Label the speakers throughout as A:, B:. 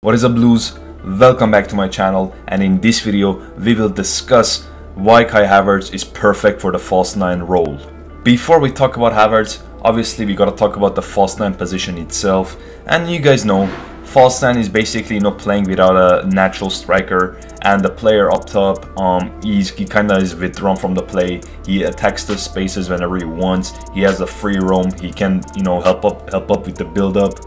A: What is up, Blues? Welcome back to my channel, and in this video we will discuss why Kai Havertz is perfect for the false 9 role. Before we talk about Havertz, obviously we gotta talk about the false 9 position itself. And you guys know, false 9 is basically playing without a natural striker, and the player up top he kind of is withdrawn from the play. He attacks the spaces whenever he wants. He has a free roam. He can help up with the build up,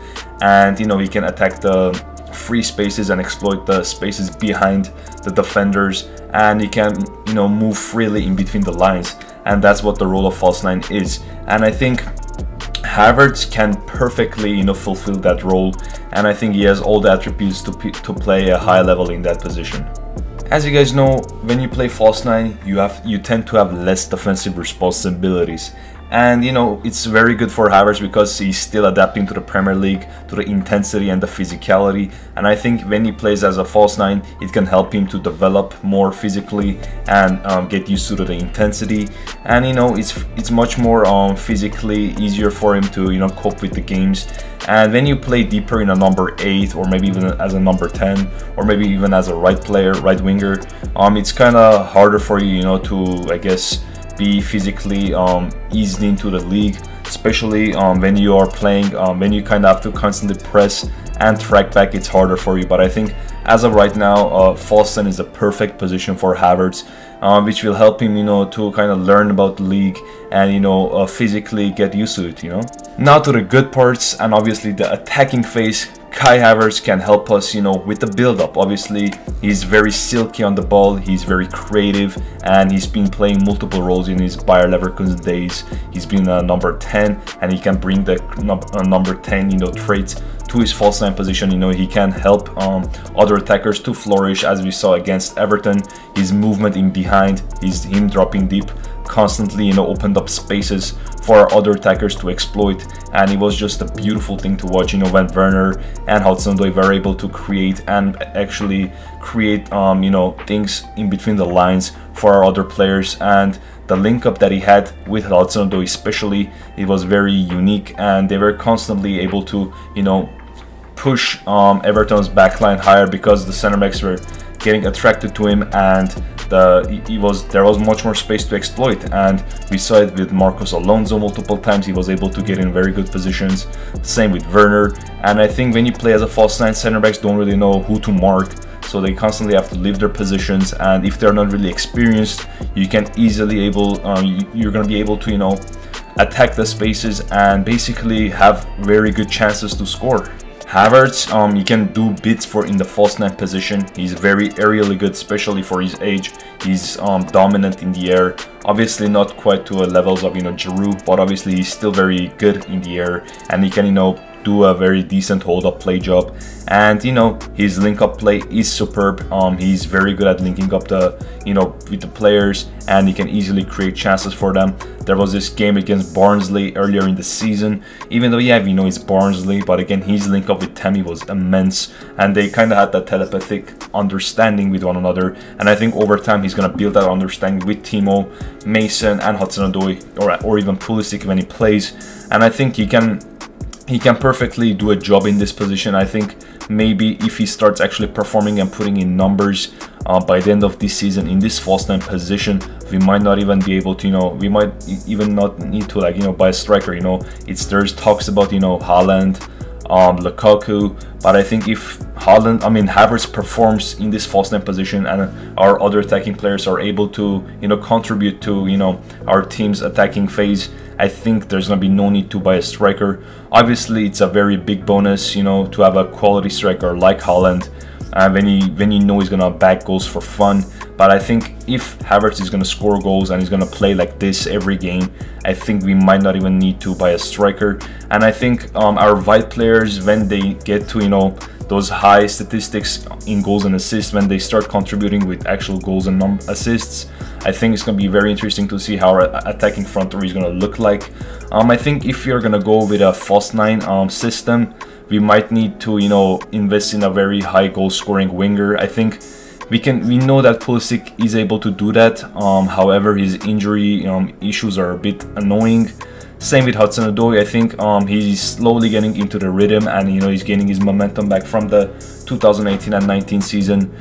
A: and he can attack the free spaces and exploit the spaces behind the defenders, and he can move freely in between the lines, and that's what the role of false 9 is. And I think Havertz can perfectly fulfill that role, and I think he has all the attributes to play a high level in that position. As you guys know, when you play false 9, you tend to have less defensive responsibilities. And it's very good for Havertz because he's still adapting to the Premier League, to the intensity and the physicality. And I think when he plays as a false 9, it can help him to develop more physically and get used to the intensity. And it's much more physically easier for him to cope with the games. And when you play deeper in a number 8, or maybe even as a number 10, or maybe even as a right winger, it's kind of harder for you to, I guess, be physically eased into the league, especially when you are playing, when you kind of have to constantly press and track back. It's harder for you. But I think as of right now, false 9 is a perfect position for Havertz, which will help him to kind of learn about the league and physically get used to it. Now to the good parts, and obviously the attacking phase. Kai Havertz can help us with the build-up. Obviously he's very silky on the ball, he's very creative, and he's been playing multiple roles in his Bayer Leverkusen days. He's been a number 10, and he can bring the number 10 traits to his false 9 position. He can help other attackers to flourish, as we saw against Everton. His movement in behind, him dropping deep constantly opened up spaces for other attackers to exploit, and it was just a beautiful thing to watch when Werner and Hudson-Odoi were able to create and actually create things in between the lines for our other players. And the link up that he had with Hudson-Odoi especially, it was very unique, and they were constantly able to push Everton's backline higher because the center backs were getting attracted to him, and there was much more space to exploit. And we saw it with Marcos Alonso multiple times. He was able to get in very good positions. Same with Werner. And I think when you play as a false 9, center backs don't really know who to mark, so they constantly have to leave their positions. And if they're not really experienced, you can easily you're gonna be able to attack the spaces and basically have very good chances to score. Havertz, he can do bits in the false 9 position. He's very aerially good, especially for his age. He's dominant in the air. Obviously not quite to levels of Giroud, but obviously he's still very good in the air, and he can do a very decent hold-up play job. And his link-up play is superb. He's very good at linking up with the players, and he can easily create chances for them. There was this game against Barnsley earlier in the season. Even though it's Barnsley, but again, his link-up with Timo was immense, and they kind of had that telepathic understanding with one another. And I think over time he's gonna build that understanding with Timo, Mason, and Hudson-Odoi, or even Pulisic when he plays. And I think he can perfectly do a job in this position. I think maybe if he starts actually performing and putting in numbers by the end of this season in this false 9 position, we might not even be able to we might even not need to buy a striker. There's talks about Haaland, Lukaku, but I think if Havertz performs in this false 9 position, and our other attacking players are able to contribute to our team's attacking phase, I think there's gonna be no need to buy a striker. Obviously it's a very big bonus to have a quality striker like Haaland, when he's gonna back goals for fun. But I think if Havertz is gonna score goals and he's gonna play like this every game, I think we might not even need to buy a striker. And I think our wide players, when they get to those high statistics in goals and assists, when they start contributing with actual goals and assists, I think it's going to be very interesting to see how our attacking front three is going to look like. I think if you're going to go with a false 9 system, we might need to invest in a very high goal scoring winger. I think we know that Pulisic is able to do that. However, his injury issues are a bit annoying. Same with Hudson-Odoi. I think he's slowly getting into the rhythm, and he's gaining his momentum back from the 2018 and 19 season.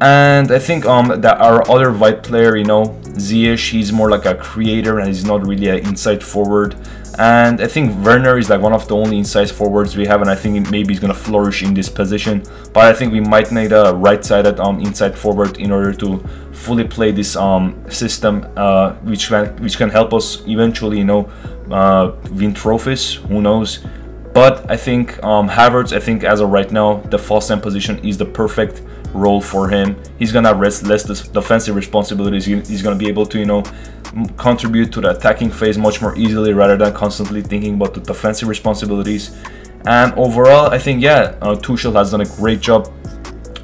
A: And I think that our other white player, you know, Ziyech, he's more like a creator and he's not really an inside forward. And I think Werner is like one of the only inside forwards we have, and I think maybe he's gonna flourish in this position. But I think we might need a right-sided inside forward in order to fully play this system, which can help us eventually, you know, win trophies. Who knows? But I think Havertz, I think as of right now, the false 9 position is the perfect role for him. He's gonna have less defensive responsibilities. He's gonna be able to, you know, contribute to the attacking phase much more easily rather than constantly thinking about the defensive responsibilities. And overall, I think, yeah, Tuchel has done a great job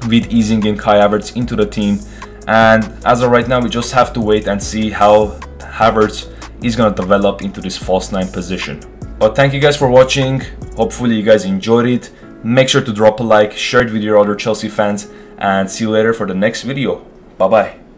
A: with easing in Kai Havertz into the team. And as of right now, we just have to wait and see how Havertz is gonna develop into this false 9 position. But thank you guys for watching. Hopefully you guys enjoyed it. Make sure to drop a like, share it with your other Chelsea fans, and see you later for the next video. Bye bye.